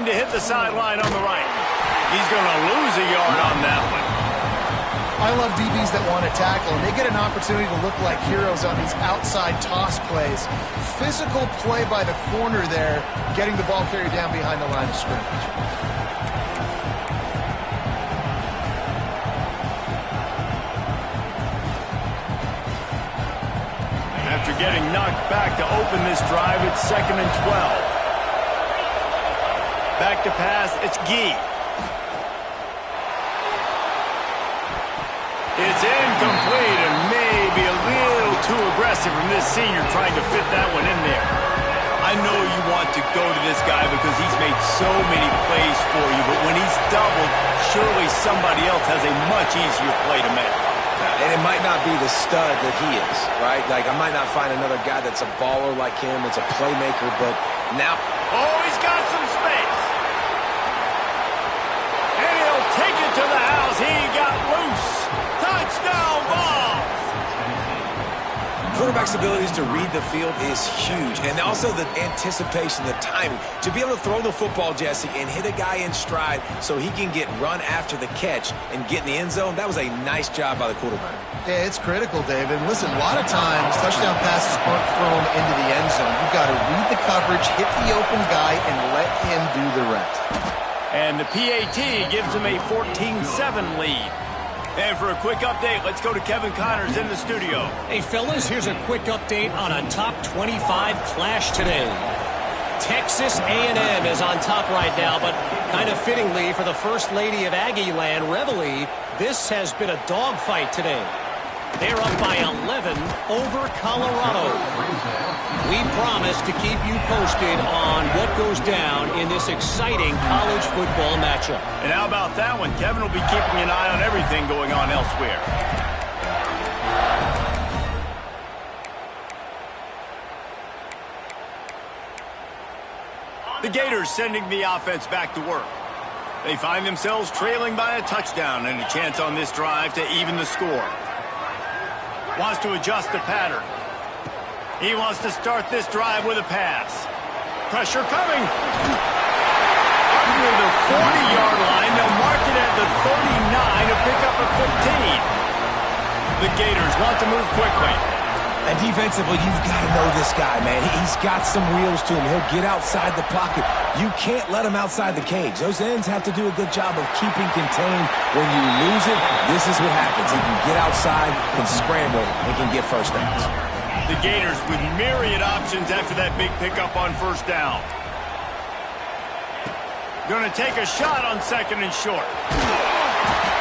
to hit the sideline on the right. He's going to lose a yard on that one. I love DBs that want to tackle, and they get an opportunity to look like heroes on these outside toss plays. Physical play by the corner there, getting the ball carried down behind the line of scrimmage. After getting knocked back to open this drive, it's 2nd and 12. Back to pass, it's Gee. It's incomplete and maybe a little too aggressive from this senior trying to fit that one in there. I know you want to go to this guy because he's made so many plays for you, but when he's doubled, surely somebody else has a much easier play to make. And it might not be the stud that he is, right? Like, I might not find another guy that's a baller like him, that's a playmaker, but now... Oh, he's got some space. And he'll take it to the house. He got loose. Touchdown ball. Quarterback's abilities to read the field is huge, and also the anticipation, the timing. To be able to throw the football, Jesse, and hit a guy in stride so he can get run after the catch and get in the end zone, that was a nice job by the quarterback. Yeah, it's critical, David. Listen, a lot of times touchdown passes aren't thrown into the end zone. You've got to read the coverage, hit the open guy, and let him do the rest. And the PAT gives him a 14-7 lead. And for a quick update, let's go to Kevin Connors in the studio. Hey, fellas, here's a quick update on a top 25 clash today. Texas A&M is on top right now, but kind of fittingly for the First Lady of Aggie Land, Reveille, this has been a dogfight today. They're up by 11 over Colorado. We promise to keep you posted on what goes down in this exciting college football matchup. And how about that one? Kevin will be keeping an eye on everything going on elsewhere. The Gators sending the offense back to work. They find themselves trailing by a touchdown and a chance on this drive to even the score. Wants to adjust the pattern. He wants to start this drive with a pass. Pressure coming. Under the 40-yard line. They'll mark it at the 39 to pick up a 15. The Gators want to move quickly. And defensively, you've got to know this guy, man. He's got some wheels to him. He'll get outside the pocket. You can't let him outside the cage. Those ends have to do a good job of keeping contained. When you lose it, this is what happens. He can get outside, can scramble, and can get first downs. The Gators with myriad options after that big pickup on first down. Going to take a shot on 2nd and short.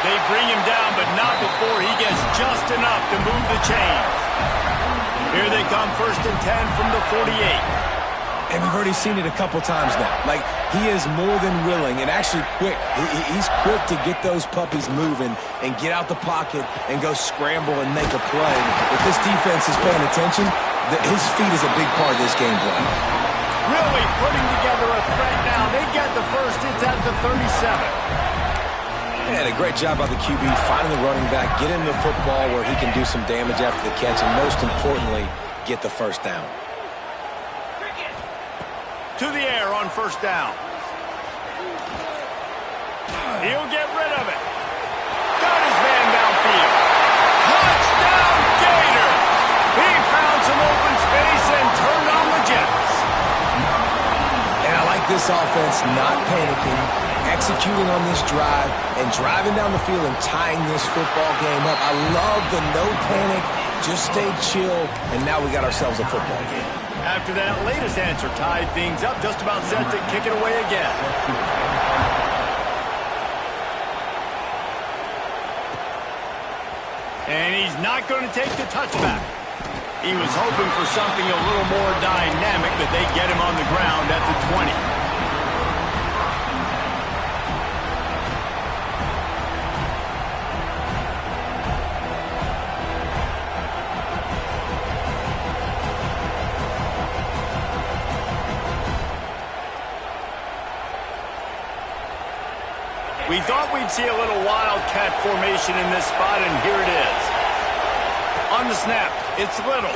They bring him down, but not before he gets just enough to move the chains. Here they come, 1st and 10 from the 48. And we've already seen it a couple times now. Like, he is more than willing and actually quick. He's quick to get those puppies moving and get out the pocket and go scramble and make a play. If this defense is paying attention, his feet is a big part of this game plan. Really putting together a threat now. They get the first. It's at the 37. And a great job by the QB finding the running back, get him the football where he can do some damage after the catch, and most importantly, get the first down. To the air on first down. He'll get rid of it. Got his man downfield. Touchdown Gators! He found some open space and turned on the Jets. And I like this offense not panicking, executing on this drive, and driving down the field and tying this football game up. I love the no panic, just stay chill, and now we got ourselves a football game. After that latest answer tied things up, just about set to kick it away again. And he's not going to take the touchback. He was hoping for something a little more dynamic, but they get him on the ground at the 20. We thought we'd see a little wildcat formation in this spot, and here it is. On the snap, it's Little.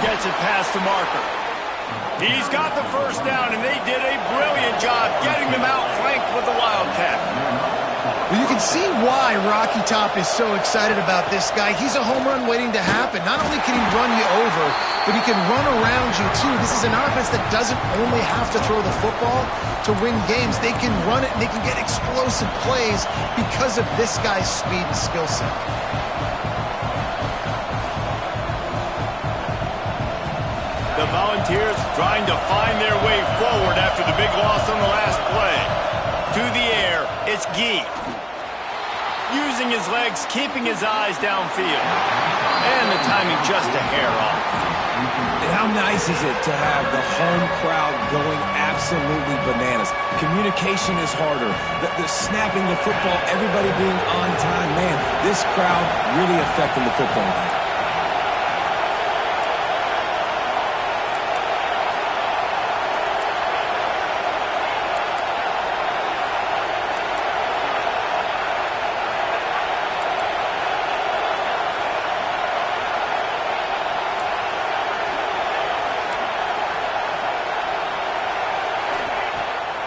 Gets it past the marker. He's got the first down, and they did a brilliant job getting them out flanked with the Wildcat. Well, you can see why Rocky Top is so excited about this guy. He's a home run waiting to happen. Not only can he run you over, but he can run around you, too. This is an offense that doesn't only have to throw the football to win games. They can run it, and they can get explosive plays because of this guy's speed and skill set. The Volunteers trying to find their way forward after the big loss on the last play. To the air, it's Gee. Using his legs, keeping his eyes downfield. And the timing just a hair off. And how nice is it to have the home crowd going absolutely bananas? Communication is harder. The snapping the football, everybody being on time. Man, this crowd really affecting the football game.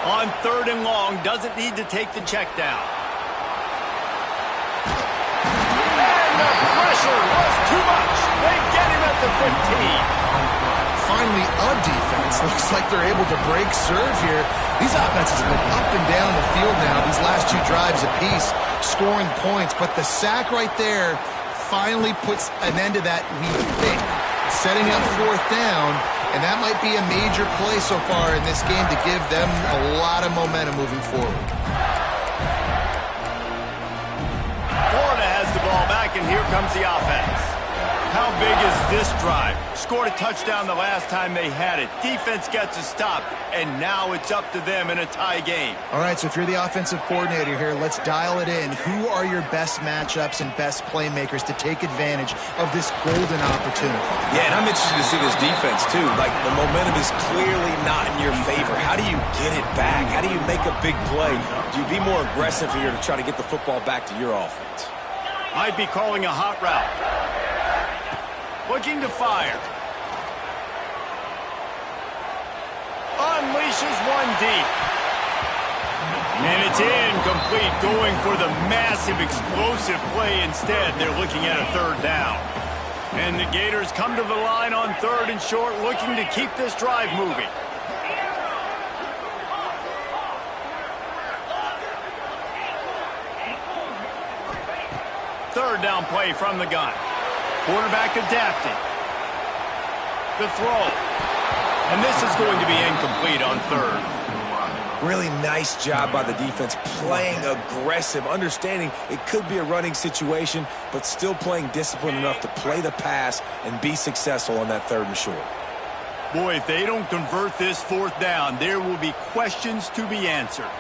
On 3rd and long, doesn't need to take the check down. And the pressure was too much. They get him at the 15. Finally, a defense looks like they're able to break serve here. These offenses have been up and down the field now, these last 2 drives apiece, scoring points. But the sack right there finally puts an end to that, we think. Setting up 4th down, and that might be a major play so far in this game to give them a lot of momentum moving forward. Florida has the ball back, and here comes the offense. How big is this drive? Scored a touchdown the last time they had it. Defense gets a stop, and now it's up to them in a tie game. All right, so if you're the offensive coordinator here, let's dial it in. Who are your best matchups and best playmakers to take advantage of this golden opportunity? Yeah, and I'm interested to see this defense, too. Like, the momentum is clearly not in your favor. How do you get it back? How do you make a big play? Do you be more aggressive here to try to get the football back to your offense? Might be calling a hot route. Looking to fire. Unleashes one deep. And it's incomplete, going for the massive explosive play instead. They're looking at a 3rd down. And the Gators come to the line on 3rd and short, looking to keep this drive moving. Third down play from the gun. Quarterback adapting. The throw. And this is going to be incomplete on 3rd. Really nice job by the defense, playing aggressive, understanding it could be a running situation, but still playing disciplined enough to play the pass and be successful on that 3rd and short. Boy, if they don't convert this 4th down, there will be questions to be answered.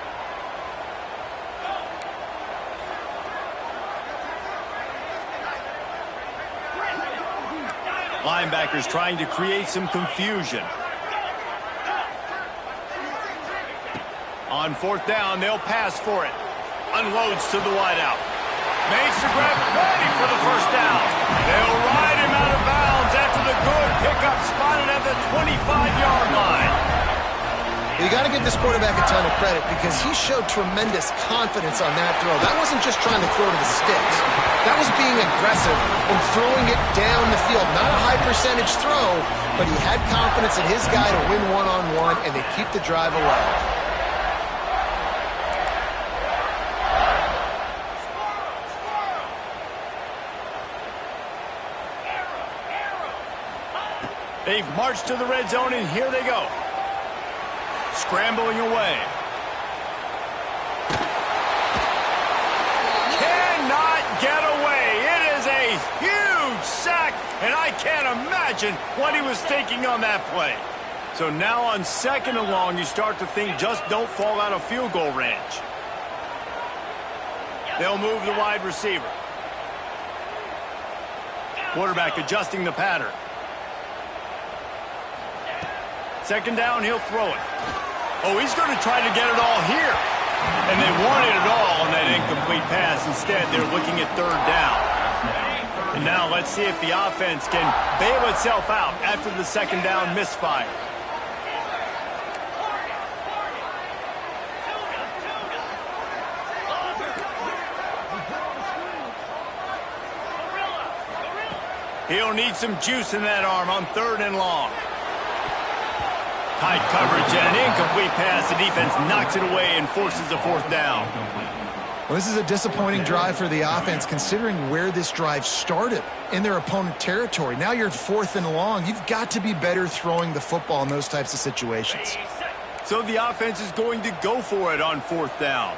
Linebackers trying to create some confusion. On 4th down, they'll pass for it. Unloads to the wideout. Makes the grab, ready for the 1st down. They'll ride him out of bounds after the good pickup spotted at the 25-yard line. You got to give this quarterback a ton of credit because he showed tremendous confidence on that throw. That wasn't just trying to throw to the sticks. That was being aggressive and throwing it down the field. Not a high percentage throw, but he had confidence in his guy to win one-on-one, and they keep the drive alive. They've marched to the red zone, and here they go. Scrambling away. Cannot get away. It is a huge sack, and I can't imagine what he was thinking on that play. So now on 2nd and long, you start to think just don't fall out of field goal range. They'll move the wide receiver. Quarterback adjusting the pattern. 2nd down, he'll throw it. Oh, he's going to try to get it all here. And they wanted it all on that incomplete pass. Instead, they're looking at 3rd down. And now let's see if the offense can bail itself out after the 2nd down misfire. He'll need some juice in that arm on 3rd and long. Tight coverage and an incomplete pass. The defense knocks it away and forces a 4th down. Well, this is a disappointing drive for the offense, considering where this drive started, in their opponent territory. Now you're 4th and long. You've got to be better throwing the football in those types of situations. So the offense is going to go for it on 4th down.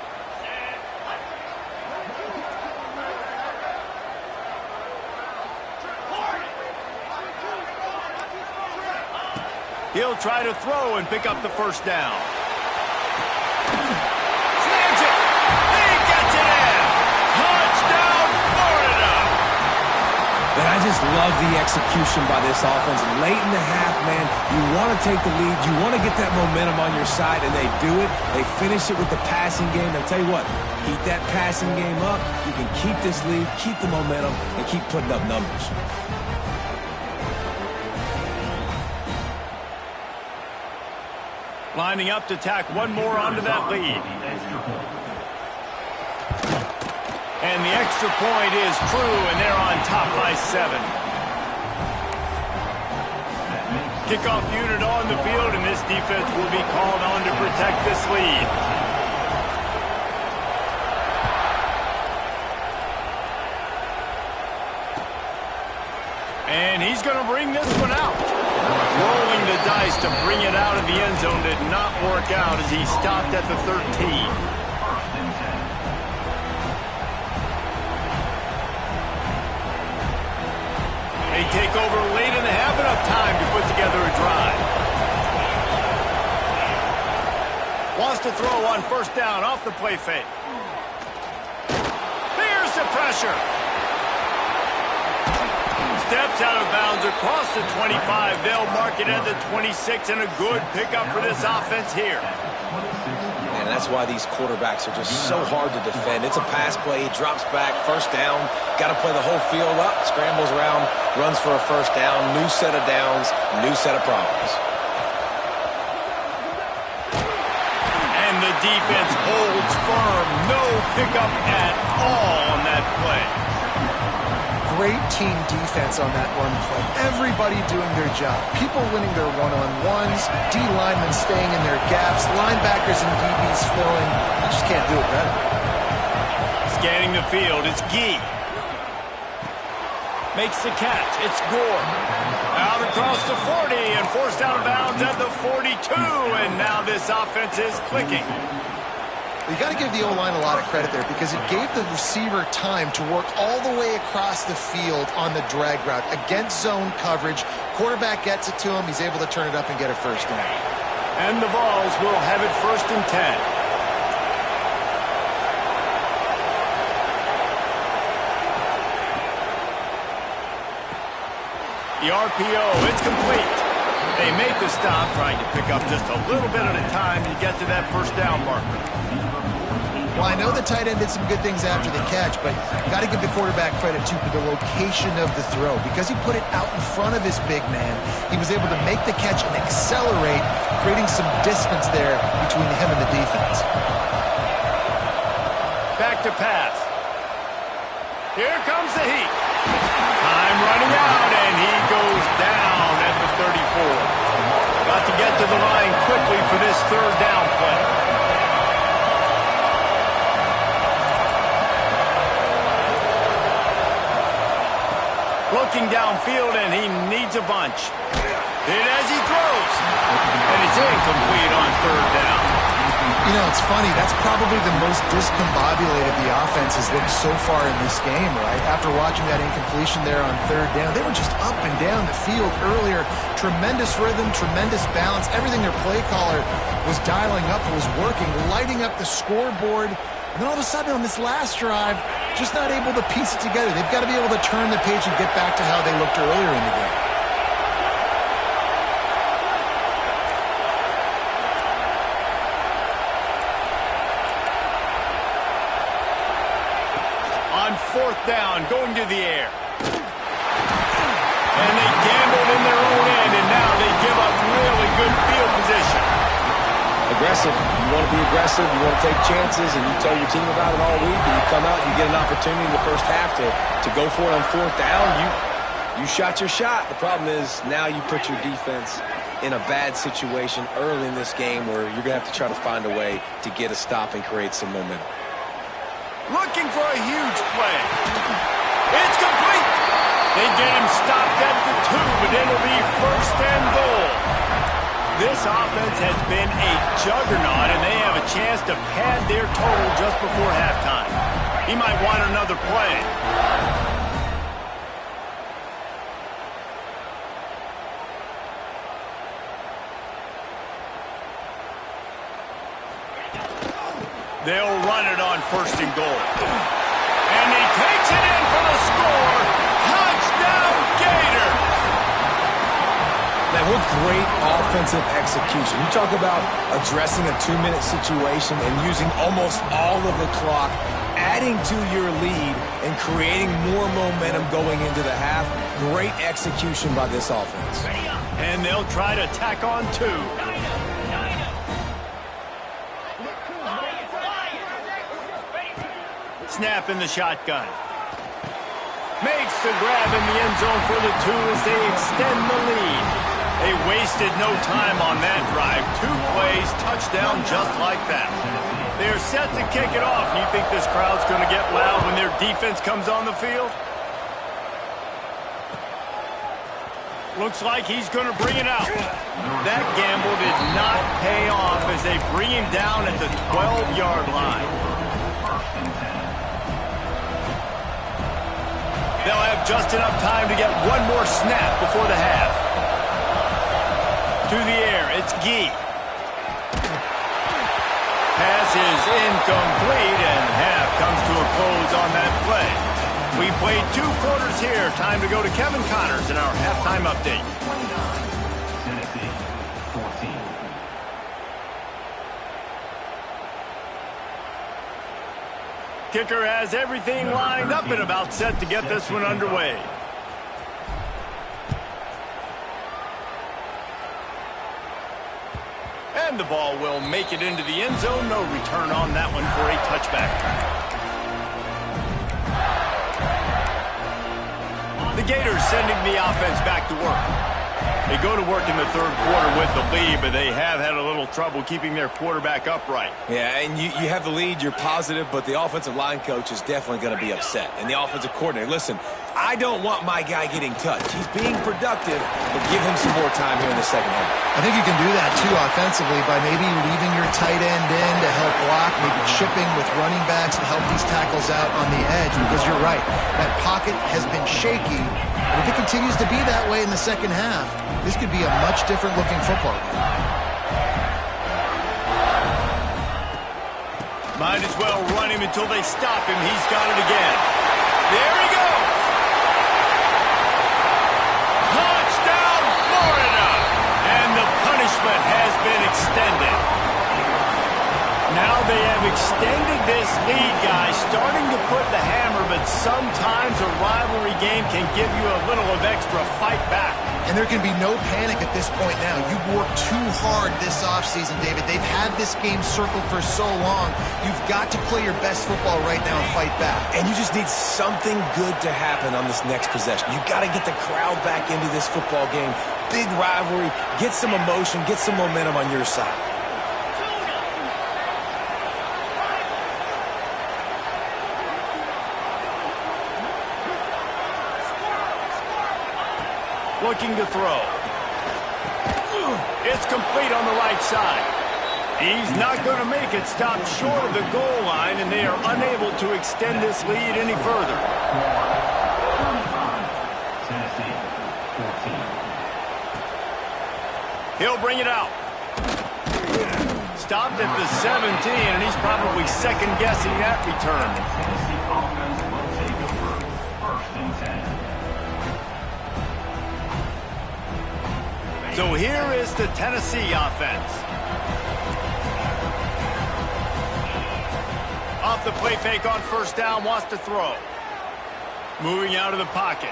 He'll try to throw and pick up the 1st down. Snags it. He gets it in. Touchdown, Florida. And I just love the execution by this offense. Late in the half, man, you want to take the lead. You want to get that momentum on your side, and they do it. They finish it with the passing game. And I'll tell you what, keep that passing game up. You can keep this lead, keep the momentum, and keep putting up numbers. Lining up to tack one more onto that lead. And the extra point is true, and they're on top by 7. Kickoff unit on the field, and this defense will be called on to protect this lead. And he's going to bring this one out. Rolling the dice to bring it out of the end zone did not work out as he stopped at the 13. They take over late and have enough time to put together a drive. Wants to throw on 1st down off the play fake. There's the pressure. Steps out of bounds across the 25. They'll mark it at the 26, and a good pickup for this offense here. And that's why these quarterbacks are just so hard to defend. It's a pass play. He drops back, 1st down. Got to play the whole field up, scrambles around, runs for a 1st down. New set of downs, new set of problems. And the defense holds firm. No pickup at all on that play. Great team defense on that run play. Everybody doing their job. People winning their one-on-ones, D-linemen staying in their gaps, linebackers and DBs filling. You just can't do it better. Scanning the field, it's Gee. Makes the catch, it's Gore. Out across the 40 and forced out of bounds at the 42, and now this offense is clicking. You got to give the O-line a lot of credit there because it gave the receiver time to work all the way across the field on the drag route against zone coverage. Quarterback gets it to him. He's able to turn it up and get a 1st down. And the Vols will have it 1st and 10. The RPO, it's complete. They make the stop, trying to pick up just a little bit at a time to get to that 1st down marker. Well, I know the tight end did some good things after the catch, but you got to give the quarterback credit, too, for the location of the throw. Because he put it out in front of his big man, he was able to make the catch and accelerate, creating some distance there between him and the defense. Back to pass. Here comes the heat. Time running out, and he goes down at the 34. Got to get to the line quickly for this 3rd down play. Looking downfield, and he needs a bunch. Hit as he throws. And it's incomplete on 3rd down. You know, it's funny. That's probably the most discombobulated the offense has looked so far in this game, right? After watching that incompletion there on 3rd down, they were just up and down the field earlier. Tremendous rhythm, tremendous balance. Everything their play caller was dialing up and was working, lighting up the scoreboard. And then all of a sudden on this last drive, just not able to piece it together. They've got to be able to turn the page and get back to how they looked earlier in the game. On 4th down, going to the air. And they gambled in their own end, and now they give up really good field position. Aggressive. You want to be aggressive. You want to take chances, and you tell your team about it all week, and you come out and you get an opportunity in the 1st half to go for it on 4th down. You shot your shot. The problem is now you put your defense in a bad situation early in this game where you're going to have to try to find a way to get a stop and create some momentum. Looking for a huge play. It's complete. They get him stopped at the 2, but it'll be first and goal. This offense has been a juggernaut, and they have a chance to pad their total just before halftime. He might want another play. They'll run it on first and goal. And he takes it in for the score. Touchdown, Gator! Man, what great offensive execution. You talk about addressing a 2-minute situation and using almost all of the clock, adding to your lead and creating more momentum going into the half. Great execution by this offense. And they'll try to tack on 2. Snap in the shotgun. Makes the grab in the end zone for the 2 as they extend the lead. They wasted no time on that drive. 2 plays, touchdown just like that. They're set to kick it off. You think this crowd's going to get loud when their defense comes on the field? Looks like he's going to bring it out. That gamble did not pay off as they bring him down at the 12-yard line. They'll have just enough time to get one more snap before the half. To the air, it's Gee. Pass is incomplete, and half comes to a close on that play. We played 2 quarters here. Time to go to Kevin Connors in our halftime update. Tennessee, 14. Kicker has everything lined up and about set to get this one underway. And the ball will make it into the end zone. No return on that one for a touchback. The Gators sending the offense back to work. They go to work in the 3rd quarter with the lead, but they have had a little trouble keeping their quarterback upright. Yeah, and you have the lead, you're positive, but the offensive line coach is definitely going to be upset. And the offensive coordinator, listen, I don't want my guy getting touched. He's being productive, but give him some more time here in the second half. I think you can do that, too, offensively, by maybe leaving your tight end in to help block, maybe chipping with running backs to help these tackles out on the edge, because you're right. That pocket has been shaky, and if it continues to be that way in the second half, this could be a much different-looking football game. Might as well run him until they stop him. He's got it again. There he goes. Touchdown, Florida. And the punishment has been extended. Now they have extended this lead, guys, starting to put the hammer, but sometimes a rivalry game can give you a little of extra fight back. And there can be no panic at this point now. You've worked too hard this offseason, David. They've had this game circled for so long. You've got to play your best football right now and fight back. And you just need something good to happen on this next possession. You've got to get the crowd back into this football game. Big rivalry. Get some emotion. Get some momentum on your side. Looking to throw. It's complete on the right side. He's not going to make it. Stop short of the goal line, and they are unable to extend this lead any further. Tennessee, 14. He'll bring it out. Stopped at the 17, and he's probably second-guessing that return. Tennessee offense will take over 1st and 10. So here is the Tennessee offense. Off the play fake on first down, wants to throw. Moving out of the pocket.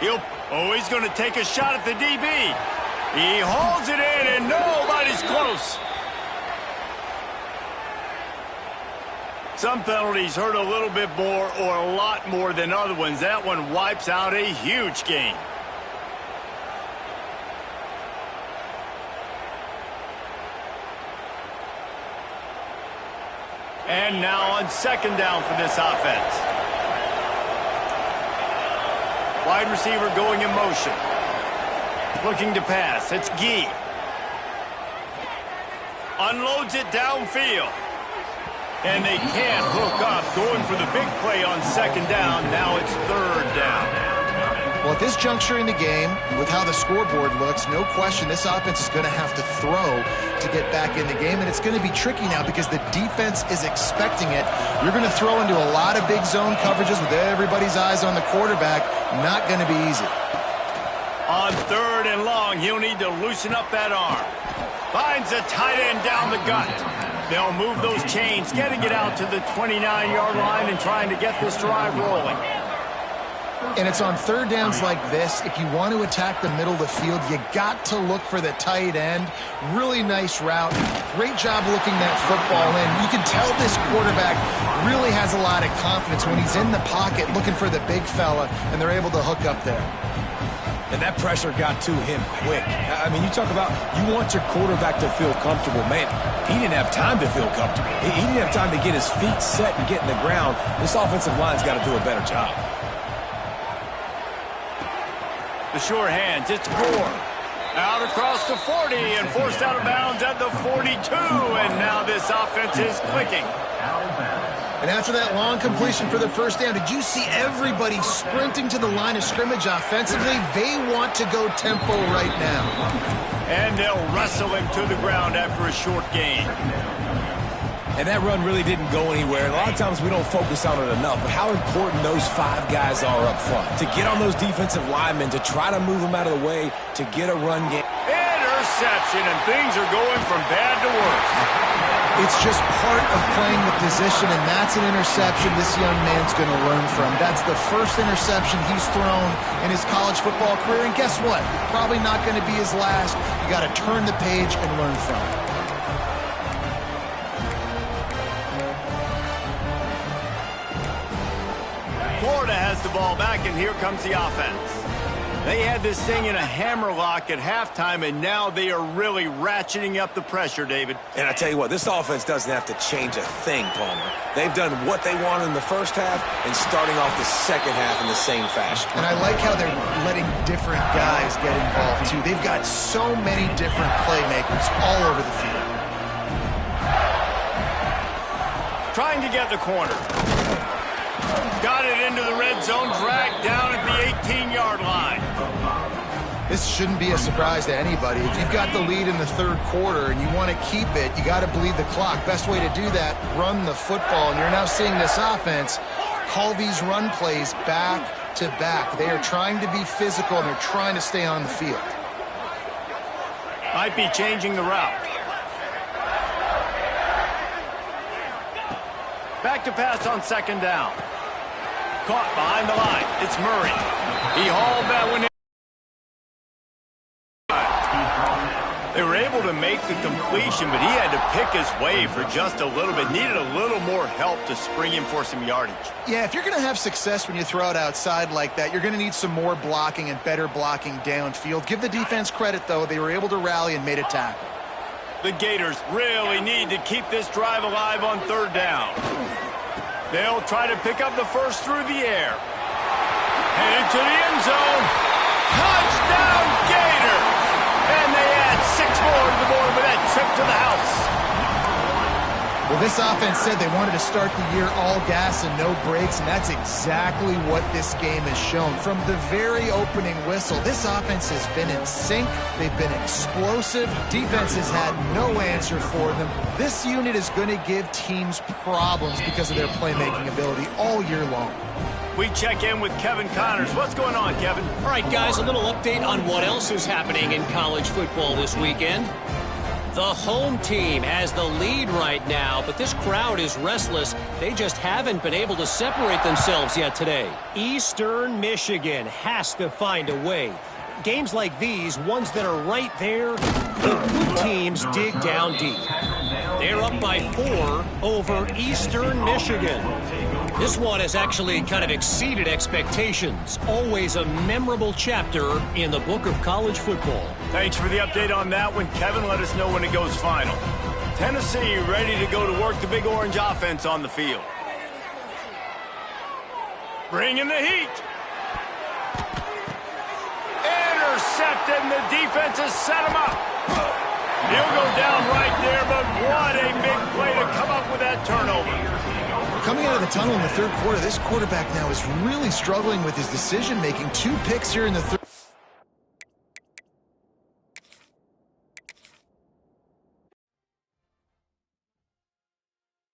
He's going to take a shot at the DB. He holds it in, and nobody's close. some penalties hurt a little bit more or a lot more than other ones. That one wipes out a huge game. And now on second down for this offense. Wide receiver going in motion. Looking to pass. It's Gee. Unloads it downfield. And they can't hook up. Going for the big play on second down. Now it's third down. Well, at this juncture in the game, with how the scoreboard looks, no question this offense is going to have to throw to get back in the game, and it's going to be tricky now because the defense is expecting it. You're going to throw into a lot of big zone coverages with everybody's eyes on the quarterback. Not going to be easy. On third and long, he'll need to loosen up that arm. Finds a tight end down the gut. They'll move those chains, getting it out to the 29-yard line and trying to get this drive rolling. And it's on third downs like this, if you want to attack the middle of the field, you got to look for the tight end. Really nice route. Great job looking that football in. You can tell this quarterback really has a lot of confidence when he's in the pocket looking for the big fella, and they're able to hook up there. And that pressure got to him quick. I mean, you talk about you want your quarterback to feel comfortable. Man, he didn't have time to feel comfortable. He didn't have time to get his feet set and get in the ground. This offensive line's got to do a better job. The sure hands, it's Gore. Out across the 40 and forced out of bounds at the 42. And now this offense is clicking. And after that long completion for the first down, did you see everybody sprinting to the line of scrimmage offensively? They want to go tempo right now. And they'll wrestle him to the ground after a short gain. And that run really didn't go anywhere. And a lot of times we don't focus on it enough. But how important those 5 guys are up front. To get on those defensive linemen, to try to move them out of the way, to get a run game. Interception, and things are going from bad to worse. It's just part of playing the position, and that's an interception this young man's going to learn from. That's the first interception he's thrown in his college football career. And guess what? Probably not going to be his last. You got to turn the page and learn from it. Florida has the ball back, and here comes the offense. They had this thing in a hammerlock at halftime, and now they are really ratcheting up the pressure, David. And I tell you what, this offense doesn't have to change a thing, Palmer. They've done what they wanted in the first half and starting off the second half in the same fashion. And I like how they're letting different guys get involved, too. They've got so many different playmakers all over the field. Trying to get the corner. Got it into the red zone, dragged down at the 18-yard line. This shouldn't be a surprise to anybody. If you've got the lead in the third quarter and you want to keep it, you got to bleed the clock. Best way to do that, run the football. And you're now seeing this offense call these run plays back to back. They are trying to be physical, and they're trying to stay on the field. Might be changing the route. Back to pass on second down. Caught behind the line. It's Murray. He hauled that one in. They were able to make the completion, but he had to pick his way for just a little bit. Needed a little more help to spring him for some yardage. Yeah, if you're going to have success when you throw it outside like that, you're going to need some more blocking and better blocking downfield. Give the defense credit, though. They were able to rally and made a tackle. The Gators really need to keep this drive alive on third down. They'll try to pick up the first through the air. Headed to the end zone. Touchdown, Gator! And they add 6 more to the board with that trip to the house. Well, this offense said they wanted to start the year all gas and no brakes, and that's exactly what this game has shown. From the very opening whistle, this offense has been in sync. They've been explosive. Defense has had no answer for them. This unit is going to give teams problems because of their playmaking ability all year long. We check in with Kevin Connors. What's going on, Kevin? All right, guys, a little update on what else is happening in college football this weekend. The home team has the lead right now, but this crowd is restless. They just haven't been able to separate themselves yet today. Eastern Michigan has to find a way. Games like these, ones that are right there, the good teams dig down deep. They're up by 4 over Eastern Michigan. This one has actually kind of exceeded expectations. Always a memorable chapter in the book of college football. Thanks for the update on that one, Kevin. Let us know when it goes final. Tennessee ready to go to work the Big Orange offense on the field. Bringing the heat. Intercepted, and the defense has set him up. He'll go down right there, but what a big play to come up with that turnover. Coming out of the tunnel in the third quarter, this quarterback now is really struggling with his decision-making. 2 picks here in the third.